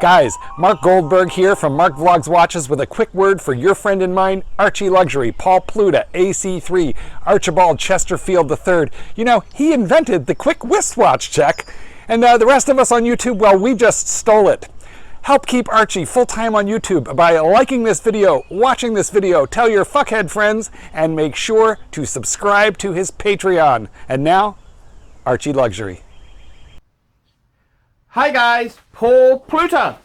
Guys, Mark Goldberg here from Mark Vlogs Watches with a quick word for your friend and mine, ArchieLuxury, Paul Pluta, AC3, Archibald Chesterfield III. You know, he invented the quick wristwatch check, and the rest of us on YouTube, well, we just stole it. Help keep Archie full-time on YouTube by liking this video, watching this video, tell your fuckhead friends, and make sure to subscribe to his Patreon. And now, ArchieLuxury. Hi guys, Paul Pluta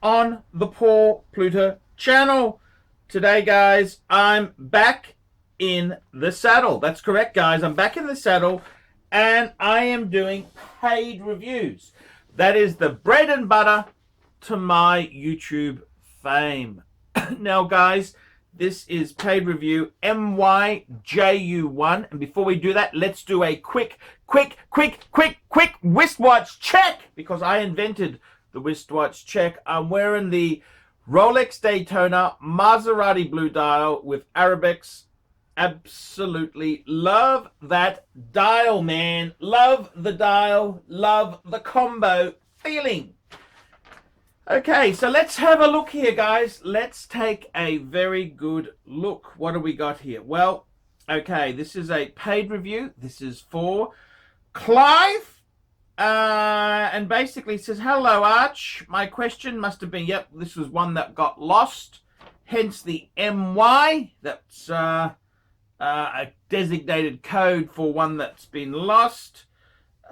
on the Paul Pluta channel. Today guys, I'm back in the saddle. That's correct guys, I'm back in the saddle and I am doing paid reviews. That is the bread and butter to my YouTube fame. Now guys, this is paid review MYJU1, and before we do that, let's do a quick wristwatch check, because I invented the wristwatch check. I'm wearing the Rolex Daytona Maserati blue dial with Arabics. Absolutely love that dial, man. Love the dial, love the combo feeling. Okay, so let's have a look here, guys. Let's take a very good look. What do we got here? Well, okay, this is a paid review. This is for Clive. And basically says, hello, Arch. My question must have been, yep, this was one that got lost. Hence the MY. That's a designated code for one that's been lost.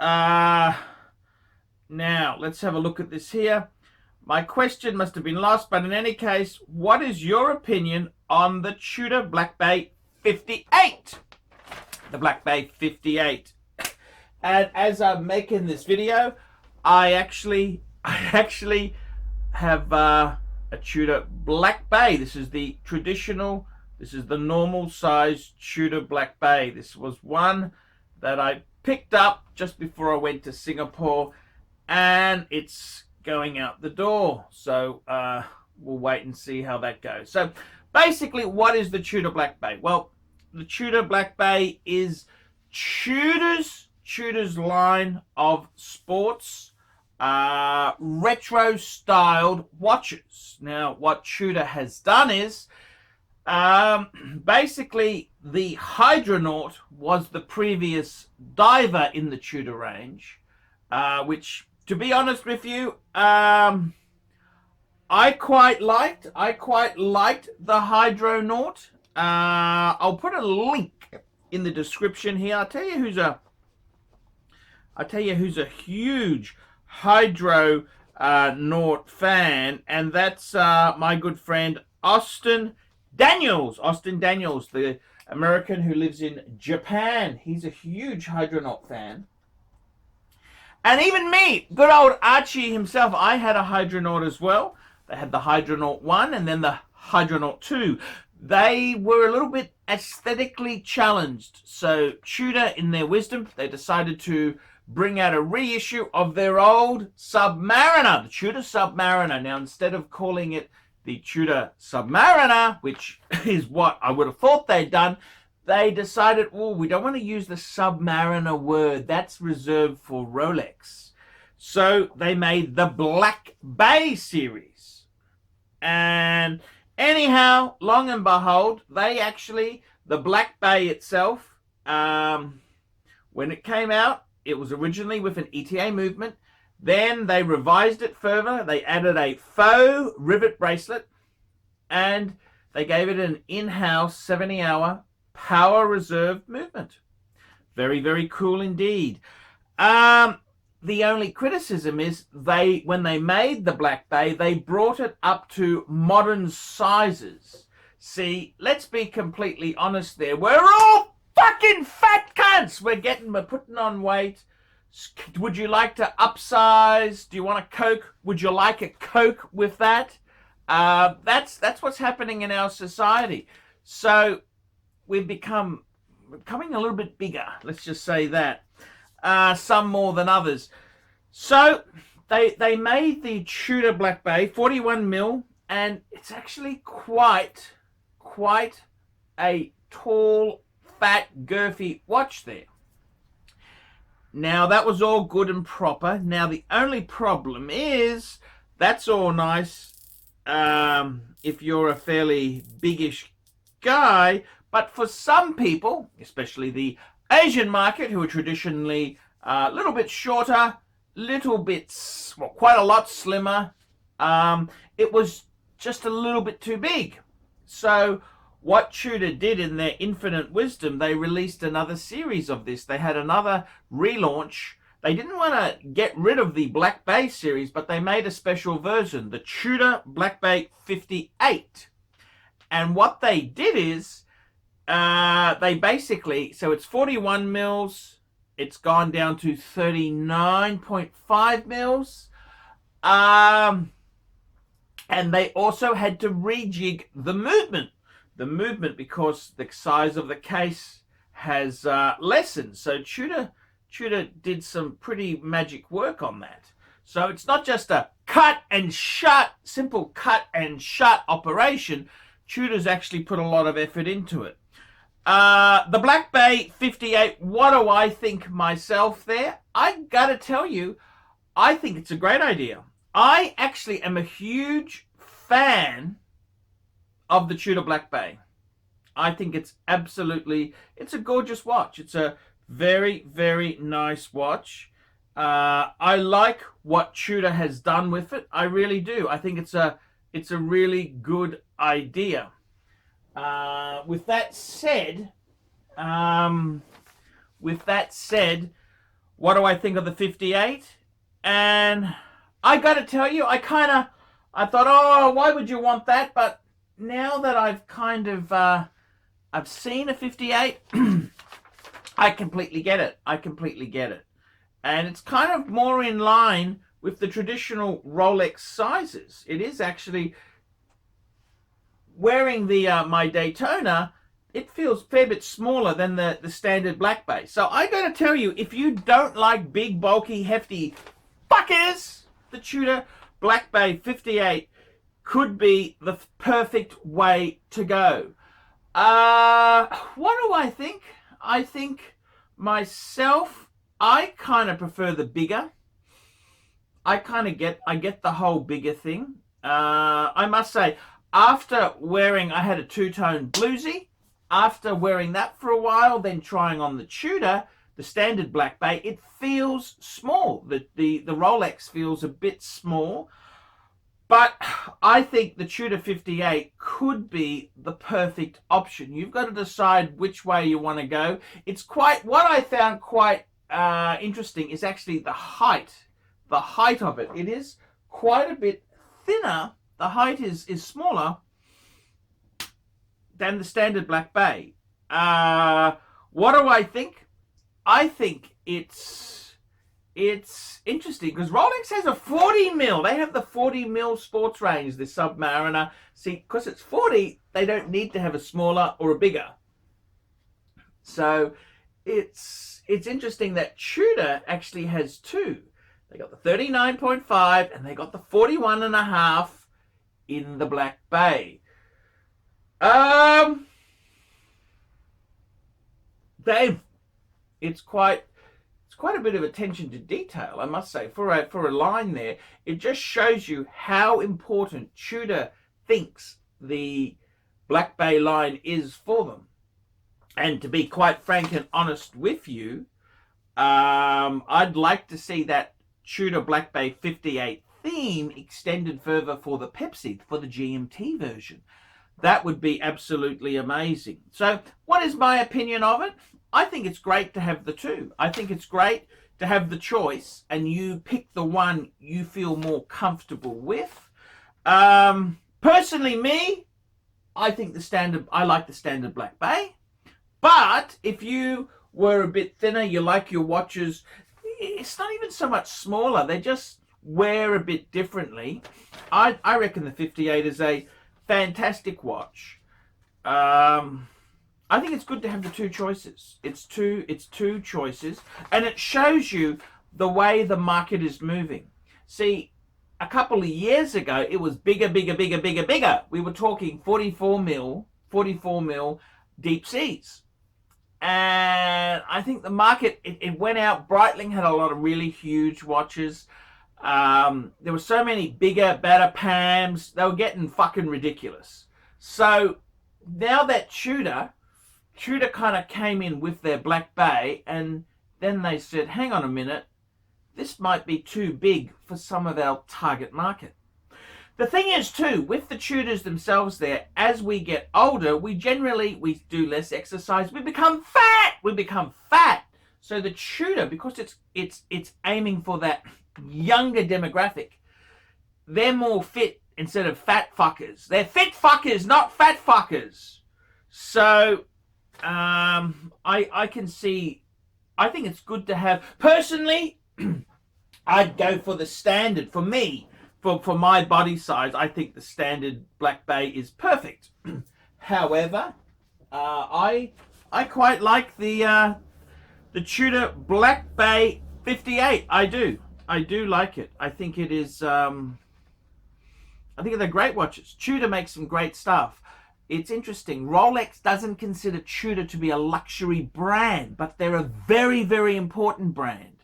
Now, let's have a look at this here. My question must have been lost, but in any case, what is your opinion on the Tudor Black Bay 58? The Black Bay 58. And as I'm making this video, I actually have a Tudor Black Bay. This is the traditional, this is the normal size Tudor Black Bay. This was one that I picked up just before I went to Singapore, and it's going out the door, so we'll wait and see how that goes. So basically, what is the Tudor Black Bay? Well, the Tudor Black Bay is Tudor's line of sports retro styled watches. Now what Tudor has done is basically the Hydronaut was the previous diver in the Tudor range, which, to be honest with you, I quite liked the Hydronaut. I'll put a link in the description here. I'll tell you who's a huge Hydronaut fan, and that's my good friend Austin Daniels. Austin Daniels, the American who lives in Japan. He's a huge Hydronaut fan. And even me, good old Archie himself, I had a Hydronaut as well. They had the Hydronaut 1 and then the Hydronaut 2. They were a little bit aesthetically challenged. So Tudor, in their wisdom, they decided to bring out a reissue of their old Submariner, the Tudor Submariner. Now, instead of calling it the Tudor Submariner, which is what I would have thought they'd done, they decided, oh, we don't want to use the Submariner word. That's reserved for Rolex. So they made the Black Bay series. And anyhow, long and behold, the Black Bay itself, when it came out, it was originally with an ETA movement. Then they revised it further. They added a faux rivet bracelet, and they gave it an in-house 70-hour power reserve movement. Very, very cool indeed. The only criticism is when they made the Black Bay, they brought it up to modern sizes. See, let's be completely honest there. We're all fucking fat cunts. We're putting on weight. Would you like to upsize? Do you want a Coke? Would you like a Coke with that? That's what's happening in our society. So we've becoming a little bit bigger. Let's just say that. Some more than others. So they made the Tudor Black Bay 41 mil, and it's actually quite a tall, fat, girthy watch there. Now, that was all good and proper. Now, the only problem is That's all nice if you're a fairly biggish guy, but for some people, especially the Asian market, who are traditionally a little bit shorter, little bit, well, quite a lot slimmer, it was just a little bit too big. So what Tudor did in their infinite wisdom, they released another series of this. They had another relaunch. They didn't want to get rid of the Black Bay series, but they made a special version, the Tudor Black Bay 58. And what they did is, they basically, so it's 41 mils, it's gone down to 39.5 mils. And they also had to rejig the movement. The movement, because the size of the case has lessened. So Tudor did some pretty magic work on that. So it's not just a cut and shut, simple cut and shut operation. Tudor's actually put a lot of effort into it. The Black Bay 58, what do I think myself there? I gotta tell you, I think it's a great idea. I actually am a huge fan of the Tudor Black Bay. I think it's absolutely, it's a gorgeous watch. It's a very, very nice watch. I like what Tudor has done with it. I really do. I think it's a really good idea. With that said, what do I think of the 58? And I got to tell you, I thought, oh, why would you want that? But now that I've kind of, I've seen a 58, I completely get it. And it's kind of more in line with the traditional Rolex sizes. It is actually, wearing the my Daytona, it feels a fair bit smaller than the standard Black Bay. So I got to tell you, if you don't like big, bulky, hefty fuckers, the Tudor Black Bay 58 could be the perfect way to go. What do I think? I think myself, I kind of prefer the bigger. I get the whole bigger thing. I must say, after wearing, I had a two-tone bluesy. After wearing that for a while, then trying on the Tudor, the standard Black Bay, it feels small. The Rolex feels a bit small. But I think the Tudor 58 could be the perfect option. You've got to decide which way you want to go. It's quite, what I found quite interesting is actually the height. The height of it. It is quite a bit thinner. The height is smaller than the standard Black Bay. What do I think? I think it's interesting because Rolex has a 40 mil. They have the 40 mil sports range, the Submariner. See, because it's 40, they don't need to have a smaller or a bigger. So it's interesting that Tudor actually has two. They got the 39.5 and they got the 41.5 in the Black Bay. Dave, it's quite a bit of attention to detail, I must say, for a line there. It just shows you how important Tudor thinks the Black Bay line is for them. And to be quite frank and honest with you, I'd like to see that Tudor Black Bay 58 theme extended further for the Pepsi, for the GMT version. That would be absolutely amazing. So what is my opinion of it? I think it's great to have the two. I think it's great to have the choice and you pick the one you feel more comfortable with. Personally, me, I like the standard Black Bay. But if you were a bit thinner, you like your watches, it's not even so much smaller. They just wear a bit differently. I reckon the 58 is a fantastic watch. I think it's good to have the two choices. It's two choices, and it shows you the way the market is moving. See, a couple of years ago, it was bigger. We were talking 44 mil deep seas. And I think the market, it went out. Breitling had a lot of really huge watches. There were so many bigger, better Pams. They were getting fucking ridiculous. So now that Tudor kind of came in with their Black Bay, and then they said, hang on a minute, this might be too big for some of our target market. The thing is too, with the Tudors themselves there, as we get older, we do less exercise. We become fat. So the Tudor, because it's aiming for that younger demographic, they're more fit instead of fat fuckers. They're fit fuckers, not fat fuckers. So I can see, I think it's good to have, personally, I'd go for the standard. For me, for my body size, I think the standard Black Bay is perfect. However, I quite like the Tudor Black Bay 58. I do like it. I think it is. I think they're great watches. Tudor makes some great stuff. It's interesting. Rolex doesn't consider Tudor to be a luxury brand, but they're a very, very important brand.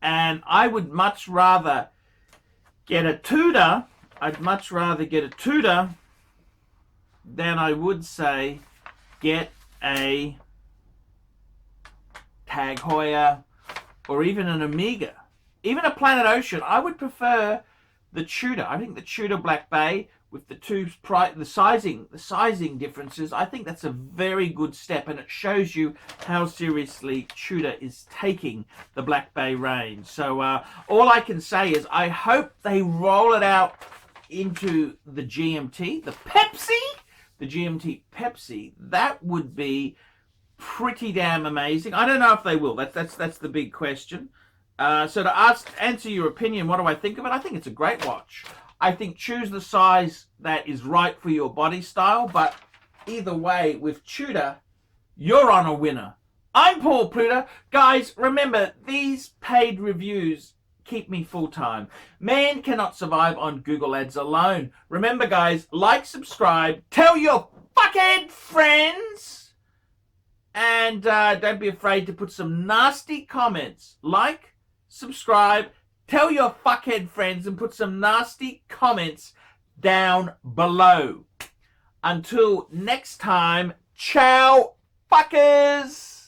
And I would much rather get a Tudor. I'd much rather get a Tudor than I would say get a Tag Heuer or even an Omega. Even a Planet Ocean. I would prefer the Tudor. I think the Tudor Black Bay with the sizing differences, I think that's a very good step, and it shows you how seriously Tudor is taking the Black Bay range. So all I can say is I hope they roll it out into the GMT, the GMT Pepsi. That would be pretty damn amazing. I don't know if they will. That's the big question. So to answer your opinion, what do I think of it? I think it's a great watch. I think choose the size that is right for your body style, but either way, with Tudor, you're on a winner. I'm Paul Pluta. Guys, remember, these paid reviews keep me full-time. Man cannot survive on Google Ads alone. Remember, guys, like, subscribe, tell your fuckhead friends, and don't be afraid to put some nasty comments. Like, subscribe, tell your fuckhead friends, and put some nasty comments down below. Until next time, ciao, fuckers!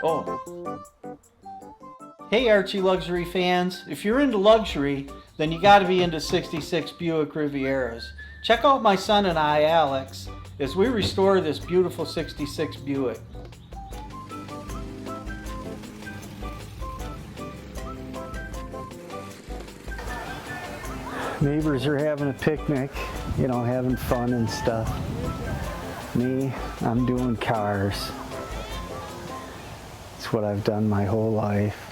Oh. Hey Archie Luxury fans, if you're into luxury, then you gotta be into 66 Buick Rivieras. Check out my son and I, Alex, as we restore this beautiful 66 Buick. Neighbors are having a picnic, you know, having fun and stuff. Me, I'm doing cars. It's what I've done my whole life.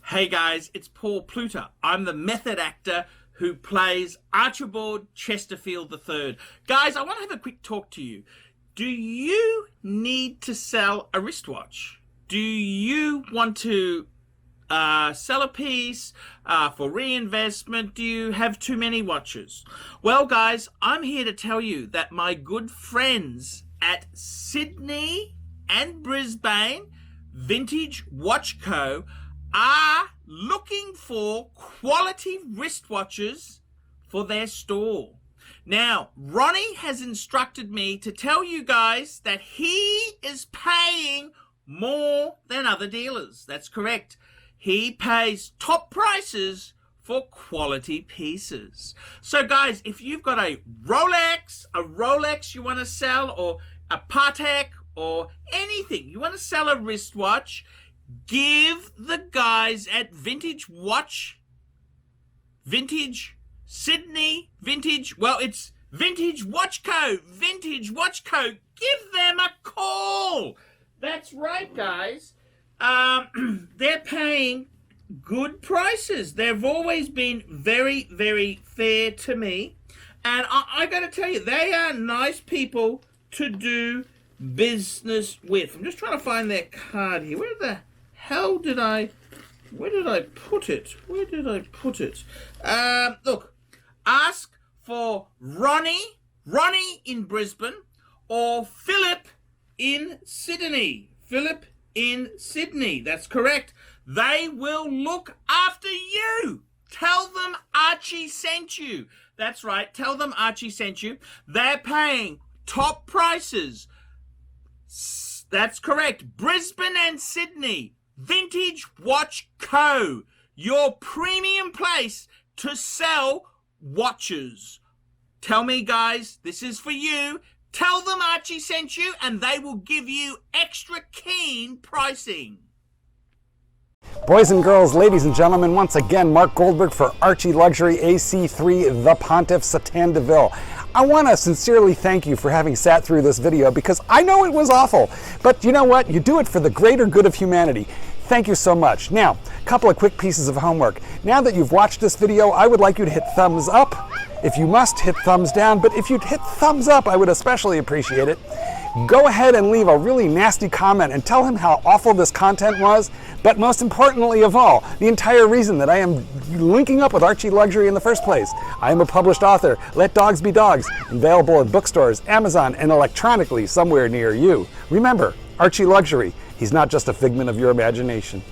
Hey guys, it's Paul Pluta. I'm the method actor who plays Archibald Chesterfield III. Guys, I want to have a quick talk to you. Do you need to sell a wristwatch? Do you want to sell a piece for reinvestment? Do you have too many watches? Well, guys, I'm here to tell you that my good friends at Sydney and Brisbane Vintage Watch Co. are looking for quality wristwatches for their store. Now, Ronnie has instructed me to tell you guys that he is paying more than other dealers. That's correct. He pays top prices for quality pieces. So guys, if you've got a Rolex you want to sell, or a Patek, or anything, you want to sell a wristwatch, give the guys at Vintage Sydney, it's Vintage Watch Co. Give them a call. That's right, guys. They're paying good prices. They've always been very, very fair to me. And I got to tell you, they are nice people to do business with. I'm just trying to find their card here. Where the hell did I put it? Look, ask for Ronnie Ronnie in Brisbane, or Philip in Sydney. Philip in Sydney, that's correct. They will look after you. Tell them Archie sent you. That's right, tell them Archie sent you. They're paying top prices. That's correct. Brisbane and Sydney. Vintage Watch Co. Your premium place to sell watches. Tell me, guys, this is for you. Tell them Archie sent you and they will give you extra keen pricing. Boys and girls, ladies and gentlemen, once again, Mark Goldberg for Archie Luxury AC3, the Pontiff, Satan de Ville. I want to sincerely thank you for having sat through this video because I know it was awful, but you know what? You do it for the greater good of humanity. Thank you so much. Now, a couple of quick pieces of homework. Now that you've watched this video, I would like you to hit thumbs up. If you must, hit thumbs down, but if you'd hit thumbs up, I would especially appreciate it. Go ahead and leave a really nasty comment and tell him how awful this content was, but most importantly of all, the entire reason that I am linking up with Archie Luxury in the first place. I am a published author. Let dogs be dogs. Available in bookstores, Amazon, and electronically somewhere near you. Remember, Archie Luxury. He's not just a figment of your imagination.